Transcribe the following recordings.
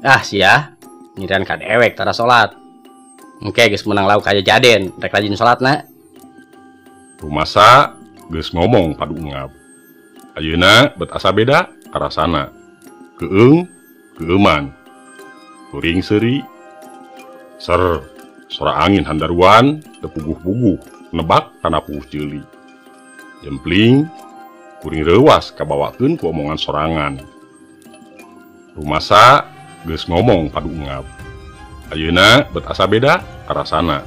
Ah sia, nyirian ka dewek tara salat. Engke geus menang lauk kaya Jaden, rek rajin salatna. Rumasa geus ngomong padu ngap. Ayeuna bet asa beda karasana. Keung, keuman. Kuring seuri. Ser, sora angin handaruan, tepuguh-puguh, nebak kana puguh ceuli. Jempling, kuring rewas kabawakeun ku omongan sorangan. Rumasa geus ngomong padu ngap. Ayeuna bet asa beda karasana.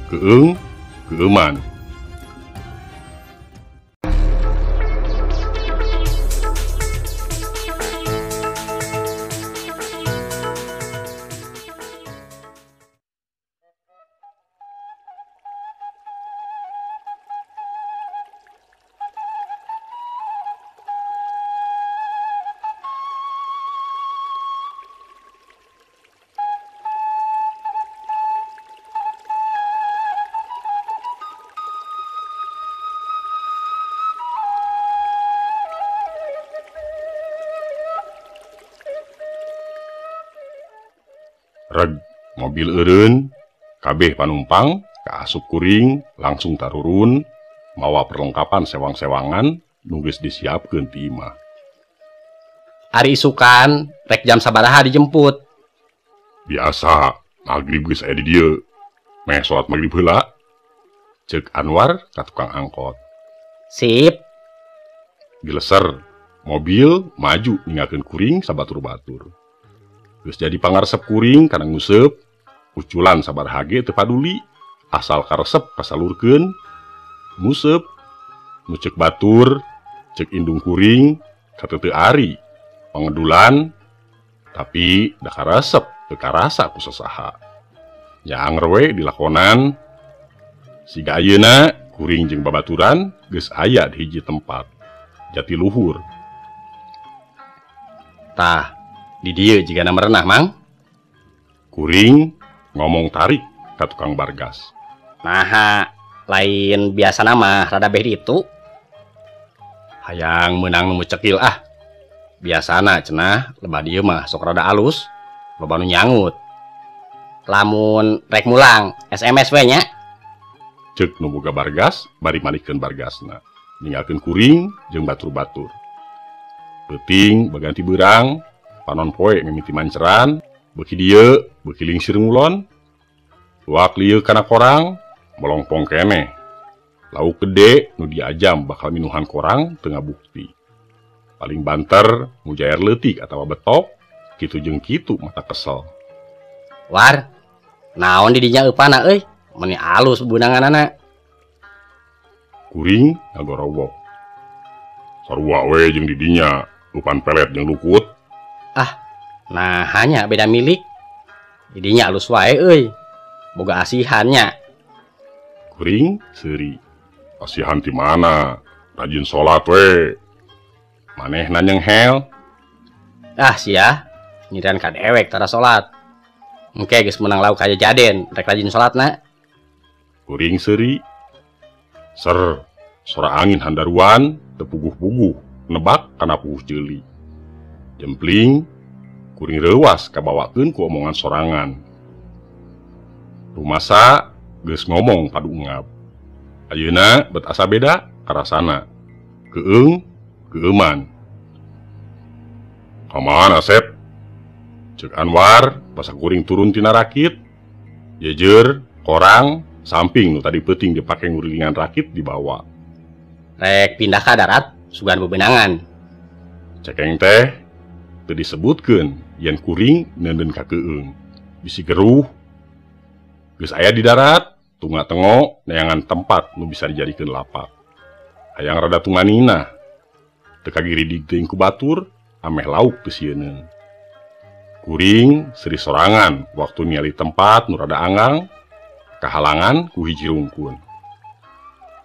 Keung, keuman. Reg, mobil eureun, kabeh panumpang, kaasup kuring, langsung tarurun, mawa perlengkapan sewang-sewangan, nunggus disiapkeun ti imah. Ari isukan, rek jam sabaraha dijemput. Biasa, magrib geus aya di dieu. Meh salat magrib heula. Ceuk Anwar ka tukang angkot. Sip. Gileser, mobil maju ninggalkeun kuring sabatur-batur. Geus jadi pangaresep kuring kana nguseup, uculan sabar hage teu paduli, asal karesep kasalurkeun, nguseup, nu ceuk batur, ceuk indung kuring, kateu ari, pangedulan, tapi da karesep teu karasa ku sasaha. Nyaang we dilakonan, siga ayeuna kuring jeung babaturan geus aya di hiji tempat, Jatiluhur. Tah, di dieu jigana merenah, Mang. Kuring ngomong tarik ka tukang bargas. Naha, lain biasa nama rada beh itu. Hayang menang nu cekil ah. Biasana cenah lebah dieu mah sok rada alus, loba nu nyangut. Lamun rek mulang SMS we nya. Ceuk nu boga bargas bari malikeun bargasna. Ninggalkeun kuring jeung batur-batur. Peuting baganti beurang, panon poe mimiti manceran, beuki dieu, beuki lingsir ngulon. Luak lieu kana korang, melongpong keneh. Lauk gede nu diajam bakal minuhan korang teu ngabukti. Paling banter mujair leutik atawa betok, kitu jeung kitu mata kesel. War, naon di dinya eupana euy? Meni alus beunanganana. Kuring ngagorowok. Sarua we jeung di dinya, lupan pelet jeung lukut. Ah, nah hanya beda milik. Di dinya alus wae euy. Boga asihannya. Kuring seuri. Asihan ti mana? Rajin salat we. Manehna nyenghel. Ah sia, nyirian ka dewek tara salat. Engke geus menang lauk kaya Jaden, rek rajin salatna. Kuring seuri. Ser, sora angin handaruan, tepuguh-puguh, nebak kana puguh ceuli. Jempling, kuring rewas kabawakeun ku omongan sorangan. Rumasa geus ngomong padu ngap. Ayeuna bet asa beda karasana. Keung, keuman. Kamana Asep? Ceuk Anwar pas kuring turun tina rakit. Jejer, korang, samping nu tadi peuting dipake ngurilingan rakit dibawa. Rek pindah ka darat, sugan bebenangan. Cekeng teh teu disebutkeun yen kuring neundeun ka keung. Bisi geruh. Geus aya di darat, tunga tengo neangan tempat nu bisa dijadikeun lapak. Hayang rada tunganina. Teu kagiridig teuing ku batur, ameh lauk teu sieuneung. Kuring seuri sorangan waktu ningali tempat nu rada anggang, kahalangan ku hiji rungkun.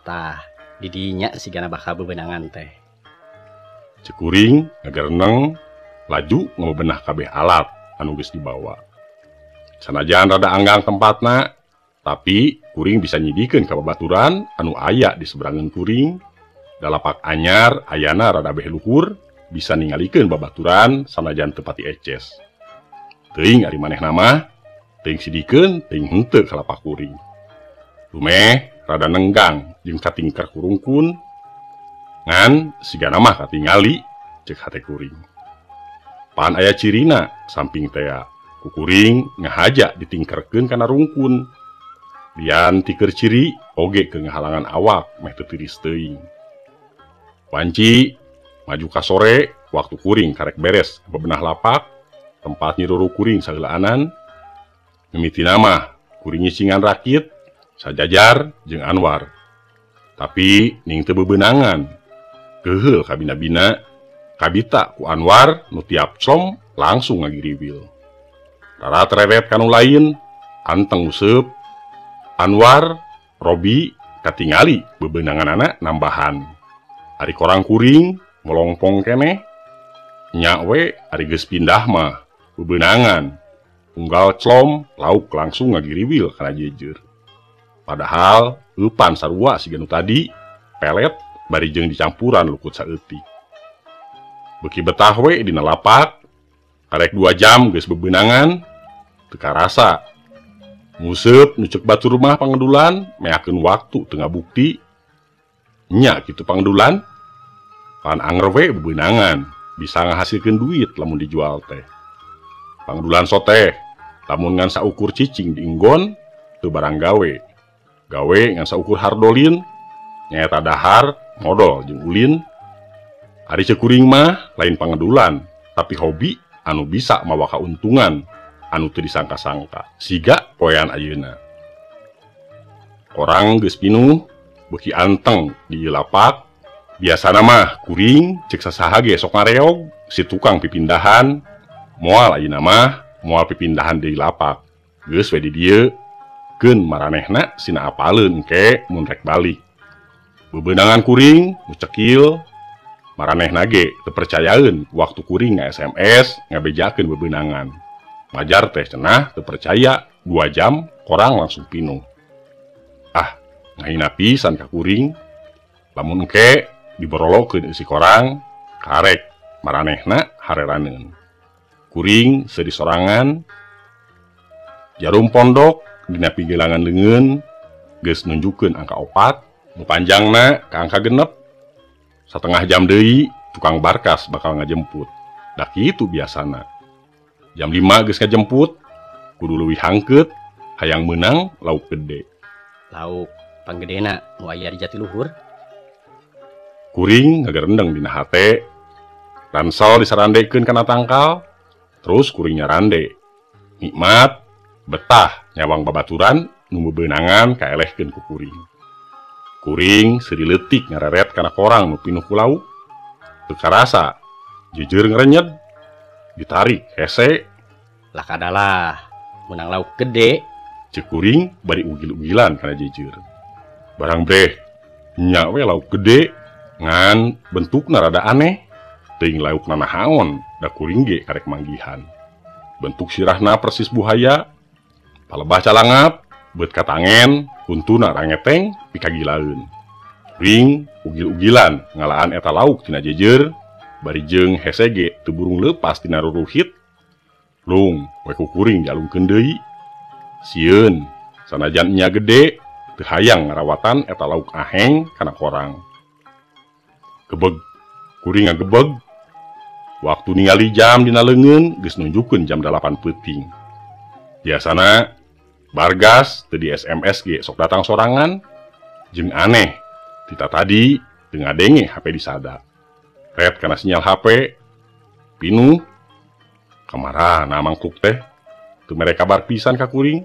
Tah, di dinya sigana bakal bebenangan teh. Ceuk kuring ngagereneng, laju ngabebenah kabeh alat anu geus dibawa. Sanajan rada anggang tempatna, tapi kuring bisa nyidikeun ka babaturan anu aya di seberangan kuring. Dalapak anyar ayana rada beh luhur, bisa ningalikeun babaturan sanajan teu pati eces. Teuing ari maneh nama, teuing sidikeun, teuing henteu kalapak kuring. Lumeh rada nenggang jeung katingker kurungkun. Ngan sigana mah katingali cek hate kuring. Pan aya cirina samping tea, ku kuring ngahaja ditingkerkeun kana rungkun. Lian tiker ciri oge ke ngahalangan awak meh teu tiris teuing. Panci maju ka sore waktu kuring karek beres bebenah lapak tempat nyiruru kuring sageulaanan. Mimiti nama kuring nyicingan rakit sajajar jeung Anwar. Tapi ning teu bebenangan. Keheul kabina-bina kabita ku Anwar nu tiap som langsung ngagiriwil. Rara tereret kanu lain anteng useup. Anwar, Robi katingali bebenanganana nambahan. Ari korang kuring melongpong keneh. Nya we ari geus pindah mah bebenangan. Unggal clom lauk langsung ngagiriwil kana jejer. Padahal eupan sarua siga nu tadi pelet bari jeung dicampuran lukut saeutik. Beuki betah we dina lapak karek 2 jam geus bebenangan teu karasa. Nguseup nucek batur mah pangedulan meakeun waktu teu ngabukti. Nya kitu pangedulan pan anger we bebenangan bisa ngahasilkeun duit lamun dijual teh. Pangedulan soteh lamun ngan saukur cicing diinggon teu barang gawe. Gawe ngan saukur hardolin nyaeta dahar, modal jeung ulin. Ari ceuk kuring mah lain pangedulan, tapi hobi anu bisa mawa kauntungan anu teu disangka-sangka. Siga poean ayeuna. Orang geus pinuh beuki anteng di lapak. Biasana mah kuring ceuk sasaha ge sok ngareog si tukang pipindahan. Moal ayeuna mah moal pipindahan deui lapak. Geus we di dieu keun maranehna sina apaleun engke mun rek balik. Bebenangan kuring nu cekil maranehna ge teu percayaeun waktu kuring nga-SMS ngabejakeun bebenangan. Majar teh cenah teu percaya 2 jam korang langsung pinuh. Ah, ngahina pisan ka kuring. Lamun engke diborolokeun isi korang karek maranehna hareraneun. Kuring sedih sorangan. Jarum pondok dina pigelangan leungeun geus nunjukkeun angka 4, nu panjangna ka angka 6. Satengah jam deui tukang barkas bakal ngajemput. Da kitu biasana. Jam 5 geus ngajemput, kudu leuwih hangkeut, hayang meunang lauk gede. Lauk panggedena nu aya di Jatiluhur. Kuring ngagerendeng dina hate, ransel disarandekeun kana tangkal, terus kuring nyarande. Nikmat, betah nyawang babaturan nu bebenangan kaelehkeun ku kuring. Kuring seudi leutik ngareret kana korang nu pinuh ku lauk. Teu karasa, jejer ngrenyed, ditarik hese. Lah kadalah menang lauk gede. Ceuk kuring bari ugil-ugilan kana jejer. Barang breh, nya we lauk gede ngan bentukna rada aneh. Teuing laukna nahaon, da kuring ge karek manggihan. Bentuk sirahna persis buhaya. Palebah calangap, beut katangen, kuntuna rangeteng pikagilaeun. Kuring ugil-ugilan ngalaan eta lauk tina jejer, bari jeung hese ge teu burung leupas tina ruruhit. Lung we ku kuring dialungkeun deui. Sieun, sanajan nya gede, teu hayang ngarawatan eta lauk aheng kana korang. Gebeg, kuring ngagebeg. Waktu ningali jam dina leungeun geus nunjukkeun jam 8 peuting. Biasana bargas teu di SMS ge sok datang sorangan. Jeung aneh, tita tadi teu ngadenge HP disada. Red kana sinyal HP, pinuh. Kamarana mangkluk teh teu mere kabar pisan ka kuring.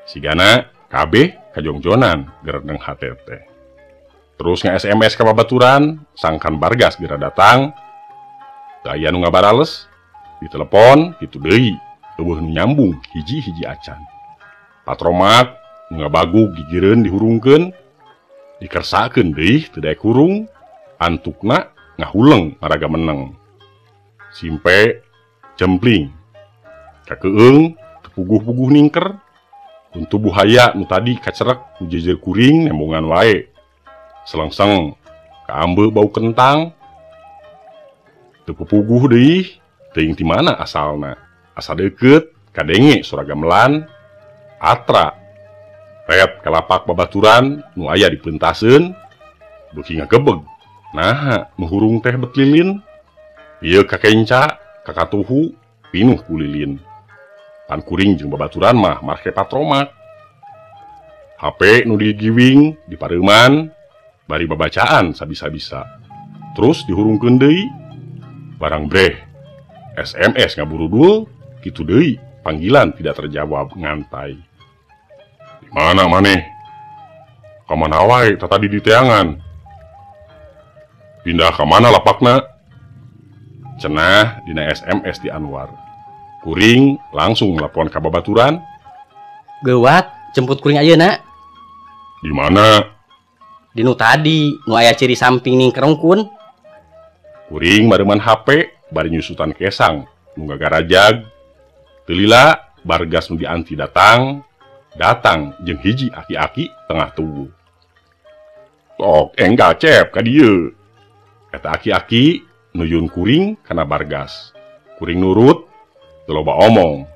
Sigana kabeh kajongjonan geredeng hate teh. Terus nge-SMS ka babaturan, sangkan bargas geura datang. Teu aya nu ngabarales, ditelepon kitu deui, eueuh nu nyambung hiji-hiji acan. Patromak nu ngabagug gigireun dihurungkeun, dikersakeun deui teu daek hurung, antukna ngahuleng maraga meneng. Simpe jempling, kakeueung tepuguh-puguh ningker, untuk buhaya nu tadi kacerek ku jejer kuring nembongan wae. Selengseng, kaambe bau kentang. Teu pupuguh deui, teuing ti mana asalna. Asa deukeut kadenge sora gamelan atra ret kalapak babaturan nu aya dipentaseun beuki ngagebeg. Nah, nu hurung teh bet lilin ieu kakenca kakatuhu pinuh ku lilin. Pan kuring jeung babaturan mah marke patromak. HP nu digiwing di pareuman bari babacaan sabisa-bisa. Terus dihurungkeun deui barang breh SMS ngaburudul kitu deui panggilan tidak terjawab ngantai. Di mana maneh? Ka mana wae tadi di teangan? Pindah ka mana lapakna? Cenah dina SMS di Anwar. Kuring langsung melaporkan ka babaturan. Geuwat jemput kuring ayeuna. Di mana? Di nu tadi nu aya ciri samping ning kerengkun. Kuring mareuman HP bari nyusutan kesang nu gagarajag. Teu lila bargas nu dianti datang jeung hiji aki-aki tengah tubuh. Tok enggal cep ka dieu. Eta aki-aki nuyun kuring kana bargas. Kuring nurut teu loba omong.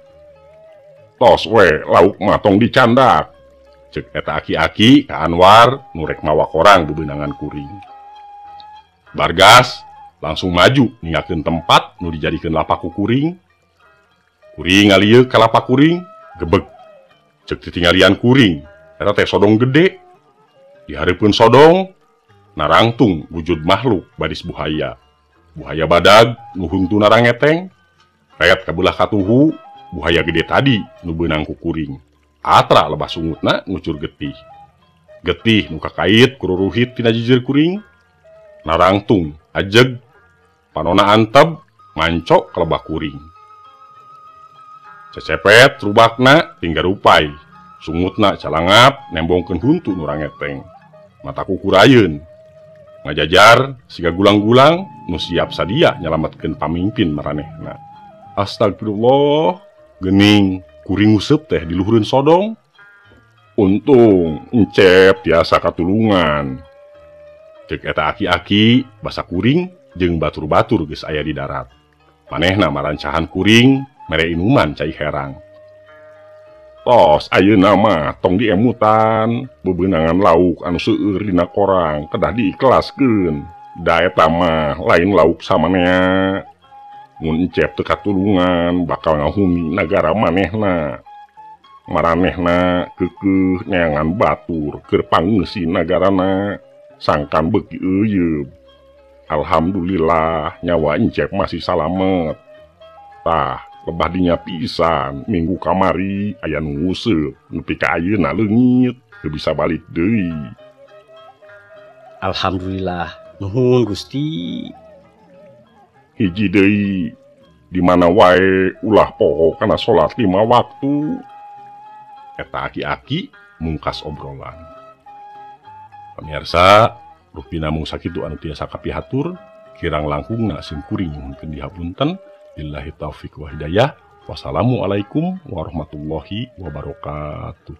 Tos we lauk mah tong dicandak. Cek eta aki-aki ka Anwar nu rek mawa korang bebeunangan kuring. Bargas langsung maju ninggalkeun tempat nu dijadikeun lapak ku kuring. Kuring ngalieu ka lapak kuring gebeg. Cek titinggalian kuring eta teh sodong gede. Di hareupeun sodong narangtung wujud makhluk badis buhaya. Buhaya badag nu hungtuna rangeteng. Ret kabelah katuhu buhaya gede tadi nu beunang ku kuring. Atra lebah sungutna ngucur getih. Getih nu kakait kururuhit tina jijir kuring. Narangtung ajeg panona anteb mancok ka lebah kuring. Cecepet rubakna tinggal rupai. Sungutna calangap nembongkeun huntu nu rangeteng. Mata kukurayeun. Ngajajar siga gulang-gulang nu siap sadia nyalametkeun pamimpin maranehna. Astagfirullah, geuning kuring nguseup teh di luhureun sodong. Untung encep tiasa katulungan. Cek eta aki-aki basa kuring jeung batur-batur geus aya di darat. Manehna marancahan kuring mere inuman cai herang. Tos ayeuna mah tong diemutan bebeunangan lauk anu seueur dina korang kedah diikhlaskeun. Da eta mah lain lauk samanea. Mun encep teu katulungan bakal ngahumi nagara manehna. Maranehna keukeuh neangan batur keur pangeusih nagarana. Sangkan beuki euyeub. Alhamdulillah nyawa encep masih salamet. Tah lebah dinya pisan minggu kamari aya nu nguseup nepi ka ayeuna leungit teu bisa balik deui. Alhamdulillah, nuhun Gusti. Hiji deui di mana wae ulah poho kana salat 5 waktu. Eta aki-aki mungkas obrolan. Pamirsa, rupina mung sakitu anu tiasa kapihatur, kirang langkungna sim kuring nyuhunkeun dihapunten. Billahi taufiq wa hidayah. Wassalamualaikum warahmatullahi wabarakatuh.